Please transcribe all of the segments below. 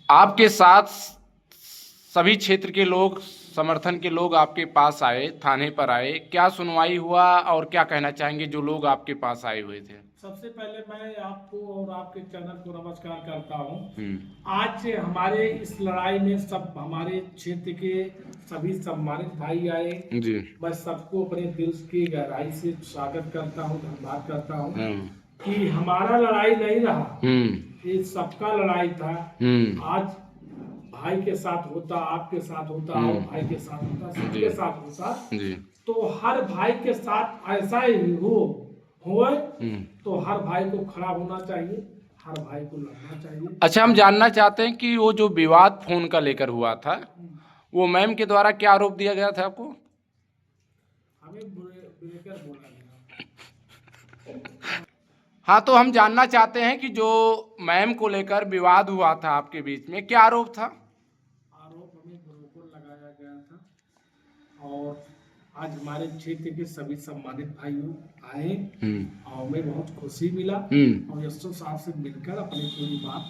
आपके साथ सभी क्षेत्र के लोग, समर्थन के लोग आपके पास आए, थाने पर आए, क्या सुनवाई हुआ और क्या कहना चाहेंगे जो लोग आपके पास आए हुए थे? सबसे पहले मैं आपको और आपके चैनल को नमस्कार करता हूं। हम्म। आज से हमारे इस लड़ाई में सब हमारे क्षेत्र के सभी सम्मानित भाई आए। जी। मैं सबको अपने दिल की गहराई से स्वागत करता हूं, धन्यवाद करता हूं हम्म। कि हमारा लड़ाई नहीं रहा, हम्म। ये सबका लड़ाई था। हम्म। आज भाई के साथ होता, आपके साथ होता और भाई के साथ होता, जी। सबके साथ होता, जी। तो हर भाई के साथ ऐसा ही होए हम्म। तो हर भाई को खड़ा होना चाहिए, हर भाई को लड़ना चाहिए। अच्छा, हम जानना चाहते हैं कि वो जो विवाद फोन का लेकर हुआ था, वो मैम के द्वारा क्या आरोप दिया गया था आपको? हमें ब्रेकर बोला गया। हाँ, तो हम जानना चाहते हैं कि जो मैम को लेकर विवाद हुआ था आपके बीच में, क्या आरोप था? आरोप हमें ब्रोकर लगाया गया था और आज हमारे क्षेत्र के सभी सम्मानित भाई आए और हमें बहुत खुशी मिला और यशो साहब से मिलकर अपनी पूरी बात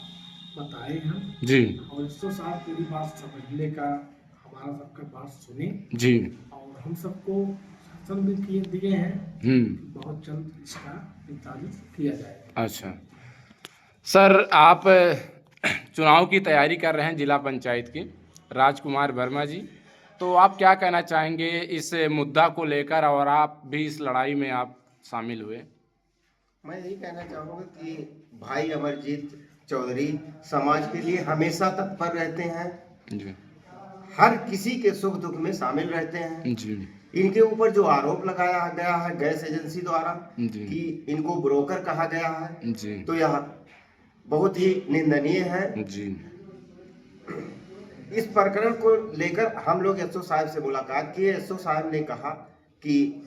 बताए हम जी। और यशो साहब पूरी बात समझने का हमारा सबका बात सुने जी। और हम सबको शासन भी दिए हैं कि बहुत जल्द इसका निष्पादित किया जाएगा। अच्छा सर, आप चुनाव की तैयारी कर रहे हैं जिला पंचायत की, राजकुमार वर्मा जी, तो आप क्या कहना चाहेंगे इस मुद्दा को लेकर, और आप भी इस लड़ाई में आप शामिल हुए? मैं यही कहना चाहूँगा कि भाई अमरजीत चौधरी समाज के लिए हमेशा तत्पर रहते हैं जी। हर किसी के सुख दुख में शामिल रहते हैं जी। इनके ऊपर जो आरोप लगाया गया है गैस एजेंसी द्वारा कि इनको ब्रोकर कहा गया है जी। तो यह बहुत ही निंदनीय है जी। इस प्रकरण को लेकर हम लोग एसओ साहब से मुलाकात किए। एसओ साहब ने कहा कि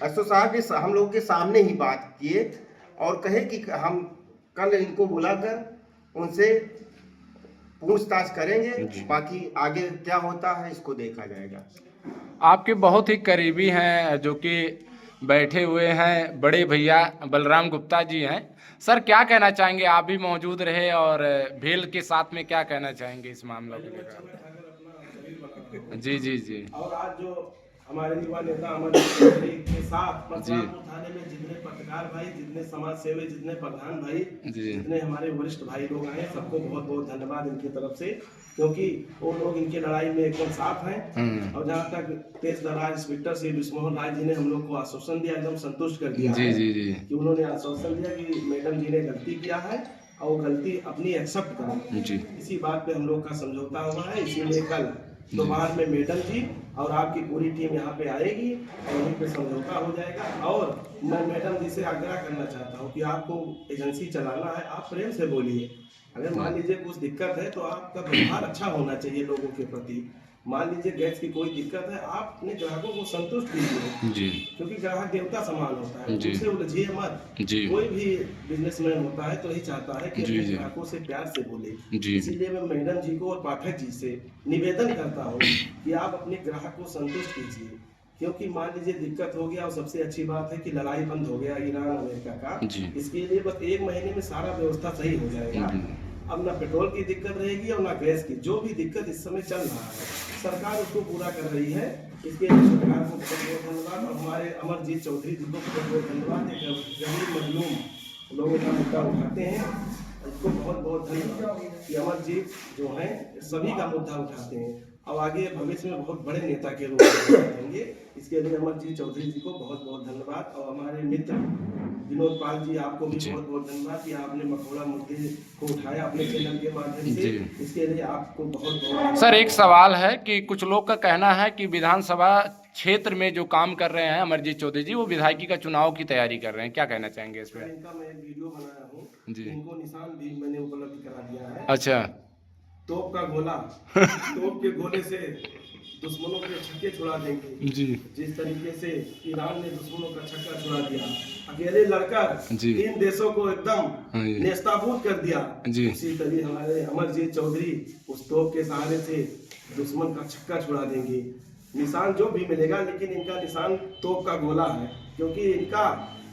एसओ साहब ने हम लोग के सामने ही बात किए और कहे कि हम कल इनको बुलाकर उनसे पूछताछ करेंगे, बाकी आगे क्या होता है इसको देखा जाएगा। आपके बहुत ही करीबी हैं जो कि बैठे हुए हैं, बड़े भैया बलराम गुप्ता जी हैं। सर, क्या कहना चाहेंगे? आप भी मौजूद रहे और भेल के साथ में क्या कहना चाहेंगे इस मामला को लेकर? जी जी जी। और आज जो हमारे युवा नेता अमरजीत चौधरी के साथ बलरामपुर थाने में जितने पत्रकार भाई, जितने समाज सेवी, जितने प्रधान भाई, जितने हमारे वरिष्ठ भाई लोग आए, सबको बहुत बहुत धन्यवाद इनकी तरफ से, क्योंकि वो लोग इनकी लड़ाई में एकदम साफ हैं। और जहाँ तक तेज दराज इंस्पेक्टर श्री विष्णुमोहन राय जी ने हम लोग को आश्वासन दिया, एकदम संतुष्ट कर दिया जी है जी जी। कि उन्होंने आश्वासन दिया कि मैडम जी ने गलती किया है और गलती अपनी एक्सेप्ट करें जी। इसी बात पे हम लोग का समझौता हुआ है। इसीलिए कल दोपहर में मैडम जी और आपकी पूरी टीम यहाँ पे आएगी और वहीं पे समझौता हो जाएगा। और मैं मैडम जी से आग्रह करना चाहता हूँ कि आपको एजेंसी चलाना है, आप प्रेम से बोलिए। अगर मान लीजिए कुछ दिक्कत है तो आपका व्यवहार अच्छा होना चाहिए लोगों के प्रति। मान लीजिए गैस की कोई दिक्कत है, आप अपने ग्राहकों को संतुष्ट कीजिए जी, क्योंकि ग्राहक देवता समान होता है, उनसे उलझिए मत जी। कोई भी बिजनेसमैन होता है तो यही चाहता है कि अपने ग्राहकों से प्यार से बोले जी। इसीलिए मैं मैडम जी को और पाठक जी से निवेदन करता हूँ कि आप अपने ग्राहक को संतुष्ट कीजिए, क्योंकि मान लीजिए दिक्कत हो गया और सबसे अच्छी बात है कि लड़ाई बंद हो गया ईरान अमेरिका का, इसके लिए बस 1 महीने में सारा व्यवस्था सही हो जाएगा। अब ना पेट्रोल की दिक्कत रहेगी और ना गैस की। जो भी दिक्कत इस समय चल रहा है सरकार उसको पूरा कर रही है, इसके लिए सरकार को बहुत बहुत धन्यवाद और हमारे अमरजीत चौधरी जी को बहुत बहुत धन्यवाद। एक गरीब मजलूम लोगों का मुद्दा उठाते हैं, इसको बहुत बहुत धन्यवाद कि अमरजीत जो हैं सभी का मुद्दा उठाते हैं और आगे भविष्य में बहुत बड़े नेता के रूप में रहेंगे। इसके लिए अमरजीत चौधरी जी को बहुत बहुत धन्यवाद और हमारे मित्र विनोद पाल जी, आपको भी बहुत बहुत धन्यवाद कि आपने मखौड़ा मुद्दे को उठाया अपने चैनल के माध्यम से, इसके लिए आपको बहुत बहुत। सर, एक सवाल है कि कुछ लोग का कहना है कि विधानसभा क्षेत्र में जो काम कर रहे हैं अमरजीत चौधरी जी, वो विधायकी का चुनाव की तैयारी कर रहे हैं, क्या कहना चाहेंगे इस पर? इनका मैं एक वीडियो बनाया हूँ जी, इनको निशान भी मैंने उपलब्ध करा दिया है। अच्छा। तोप का गोला तोप के गोले से दुश्मनों के छक्के छुड़ा देंगे जी। जिस तरीके से ईरान ने दुश्मनों का छक्का छुड़ा दिया, अकेले लड़कर 3 देशों को एकदम नेस्ताभूत कर दिया जी। उसी तरह हमारे अमरजीत चौधरी उस तोप के सहारे से दुश्मन का छक्का छुड़ा देंगे। निशान जो भी मिलेगा, लेकिन इनका निशान तोप का गोला है, क्योंकि इनका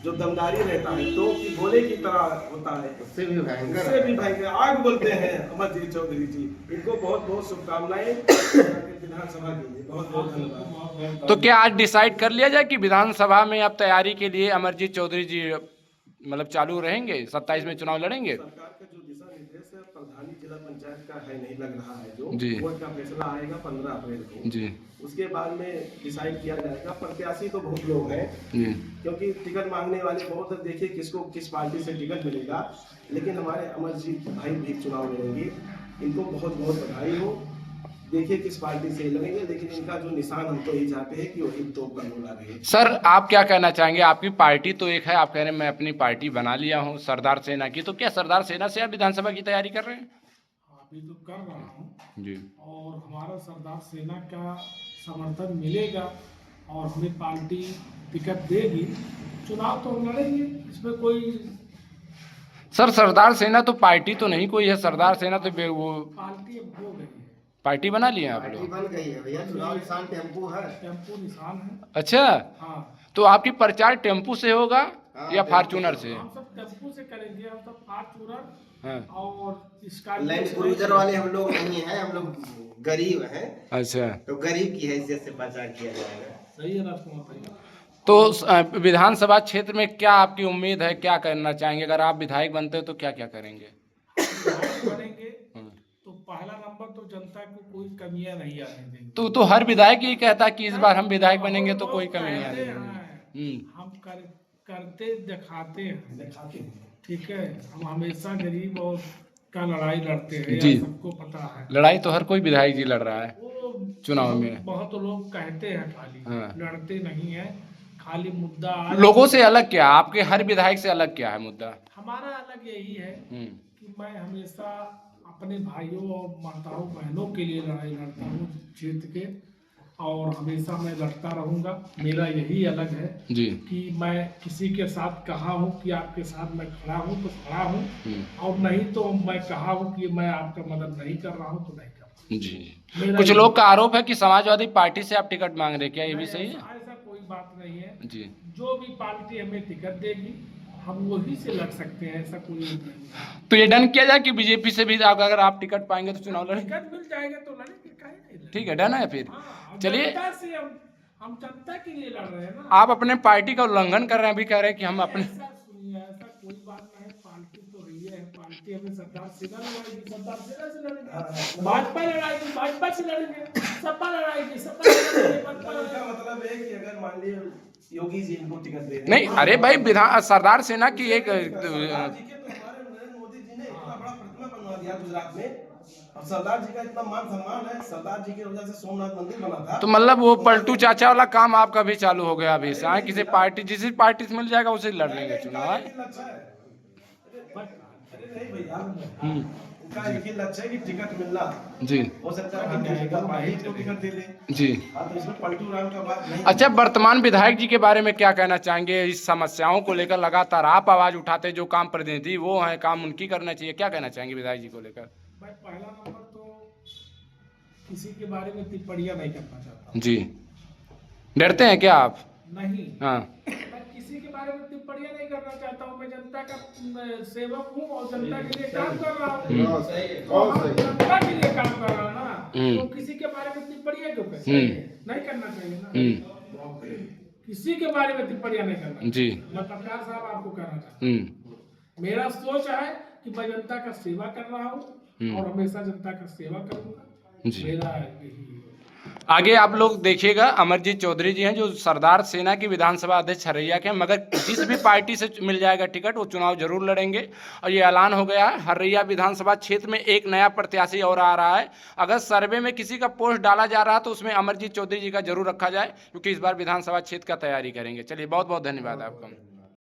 जो दमदारी रहता है तो कि गोले की तरह होता है, उससे भी भयंकर उससे भी भयंकर आग बोलते हैं अमरजीत चौधरी जी। इनको बहुत बहुत शुभकामनाएं विधानसभा के लिए, बहुत बहुत धन्यवाद। तो क्या आज डिसाइड कर लिया जाए कि विधानसभा में अब तैयारी के लिए अमरजीत चौधरी जी मतलब चालू रहेंगे, 27 में चुनाव लड़ेंगे? सरकार का जो दिशा निर्देश है प्रधानी जिला पंचायत का है, नहीं लग रहा है जो जी। कोर्ट का फैसला आएगा 15 अप्रैल को जी उसके बाद में डिसाइड किया जाएगा। प्रत्याशी तो बहुत लोग हैं, जी क्योंकि टिकट मांगने वाले बहुत हैं। देखिए किसको किस पार्टी से टिकट मिलेगा, लेकिन हमारे अमरजीत भाई भी चुनाव लड़ेंगे। इनको बहुत बहुत बधाई हो। देखिए किस पार्टी से लड़ेंगे, लेकिन इनका जो निशान हम तो यही चाहते हैं कि वही तोप का गोला रहे। सर, आप क्या कहना चाहेंगे? आपकी पार्टी तो एक है, आप कह रहे हैं मैं अपनी पार्टी बना लिया हूँ सरदार सेना की, तो क्या सरदार सेना से आप विधानसभा की तैयारी कर रहे हैं? अभी तो कर रहा हूँ जी और हमारा सरदार सेना का समर्थन मिलेगा और हमें पार्टी टिकट देगी, चुनाव तो हम लड़ेंगे, इसमें कोई सर, सरदार सेना तो पार्टी तो नहीं कोई है, सरदार सेना तो वो पार्टी अब हो गई है। पार्टी बना लिया आप पार्टी लोग? बन गई है भैया, चुनाव निशान टेम्पू है। टेम्पो निशान है। अच्छा, हाँ, तो आपकी प्रचार टेम्पू से होगा या फॉर्चूनर से? हम सब टेम्पो से करेंगे, हम सब फॉर्च्यूनर हाँ। और इसका लैंड क्रूजर वाले हम लोग नहीं हैं, हम लोग गरीब हैं, अच्छा, तो गरीब की हैसियत से प्रचार किया जाएगा। सही है राजकुमार भाई। तो विधानसभा क्षेत्र में क्या आपकी उम्मीद है, क्या करना चाहेंगे? अगर आप विधायक बनते हो तो क्या क्या करेंगे? करेंगे तो पहला नंबर तो जनता को कोई कमियां नहीं आने देंगे। तो हर विधायक ही कहता है कि इस बार हम विधायक बनेंगे तो कोई कमी नहीं कहते आएगी। हैं, हम करते दिखाते हैं, ठीक है। हम हमेशा गरीब और का लड़ाई लड़ते हैं, जी। यह सबको पता है। लड़ाई तो हर कोई विधायक जी लड़ रहा है वो चुनाव में। बहुत लोग कहते हैं, खाली हाँ। लड़ते नहीं है, खाली मुद्दा लोगों से अलग क्या, आपके हर विधायक से अलग क्या है मुद्दा? हमारा अलग यही है कि मैं हमेशा अपने भाइयों और माताओं बहनों के लिए लड़ाई लड़ता हूँ क्षेत्र के, और हमेशा मैं लड़ता रहूंगा। मेरा यही अलग है जी कि मैं किसी के साथ कहा हूँ कि आपके साथ मैं खड़ा हूँ तो खड़ा हूँ, और नहीं तो मैं कहा हूँ कि मैं आपका मदद नहीं कर रहा हूँ तो नहीं कर रहा हूँ। जी। मेरा कुछ ये- लोग का आरोप है कि समाजवादी पार्टी से आप टिकट मांग रहे हैं, क्या ये भी सही है? ऐसा कोई बात नहीं है। जी। जो भी पार्टी हमें टिकट देगी हम वही से लड़ सकते हैं, ऐसा कोई नहीं है। तो ये डन किया जाए कि बीजेपी से भी अगर आप टिकट पाएंगे तो चुनाव लड़ेंगे? टिकट मिल जाएगा तो लड़ेंगे, काहे नहीं लड़ेंगे? ठीक है, डन है फिर। हाँ, चलिए, जनता से हम जनता के लिए लड़ रहे हैं ना। आप अपने पार्टी का उल्लंघन कर रहे हैं, अभी कह रहे हैं कि हम अपने। ऐसा सुनिए, ऐसा कोई बात नहीं। पार्टी तो रही है, पार्टी हमें सरदार सेना लड़ाएगी, सरदार सेना से लड़ेंगे। भाजपा लड़ाएगी, भाजपा से लड़ेंगे। सपा लड़ाएगी, सपा से लड़ेंगे। बसपा इसका लड़ाएगी। मतलब है कि अगर मान लीजिए योगी जी इनको टिकट दे रहे हैं, नहीं, अरे भाई, विधान सरदार सेना की एक सरदार जी के तो हमारे नरेंद्र मोदी जी ने इतना बड़ा प्रतिमा बनवा दिया गुजरात में, और सरदार जी का इतना मान सम्मान है। सरदार जी की वजह से सोमनाथ मंदिर बना था। तो मतलब वो पलटू चाचा वाला काम आपका भी चालू हो गया अभी से? हाँ, किसी पार्टी, जिस पार्टी से मिल जाएगा उसे लड़ लेंगे चुनाव। हाँ? अरे नहीं भैया, उनका एक ही लक्ष्य है कि टिकट मिलना। जी हो सकता है कि जनता पार्टी को टिकट दे दे। जी। हाँ, तो इसमें पलटू राम का बात नहीं। अच्छा, वर्तमान विधायक जी के बारे में क्या कहना चाहेंगे? इस समस्याओं को लेकर लगातार आप आवाज उठाते, जो काम प्रतिनिधि वो हैं, काम उनकी करना चाहिए, क्या कहना चाहेंगे विधायक जी को लेकर? मैं पहला नंबर तो किसी के बारे में टिप्पणियां नहीं करना चाहता। जी। डरते हैं क्या आप? नहीं, हाँ। मैं किसी के बारे में टिप्पणियां नहीं करना चाहता हूँ। मैं जनता का सेवक हूँ और जनता के लिए काम कर रहा हूँ। तो हम जनता के लिए काम कर रहा हूँ ना, तो किसी के बारे में टिप्पणियां क्यों करें? नहीं करना चाहिए ना। किसी के बारे में टिप्पणियां नहीं करना। जी। मैं पत्रकार साहब आपको कहना चाहता हूँ, मेरा सोच है कि मैं जनता का सेवा कर रहा हूँ और हमेशा जनता का सेवा करूंगा। जी। मेरा यही है। आगे आप लोग देखिएगा, अमरजीत चौधरी जी हैं जो सरदार सेना के विधानसभा अध्यक्ष हरैया के हैं, मगर जिस भी पार्टी से मिल जाएगा टिकट वो चुनाव जरूर लड़ेंगे। और ये ऐलान हो गया है, हरैया विधानसभा क्षेत्र में एक नया प्रत्याशी और आ रहा है। अगर सर्वे में किसी का पोस्ट डाला जा रहा है तो उसमें अमरजीत चौधरी जी का जरूर रखा जाए, क्योंकि इस बार विधानसभा क्षेत्र का तैयारी करेंगे। चलिए, बहुत बहुत धन्यवाद आपका।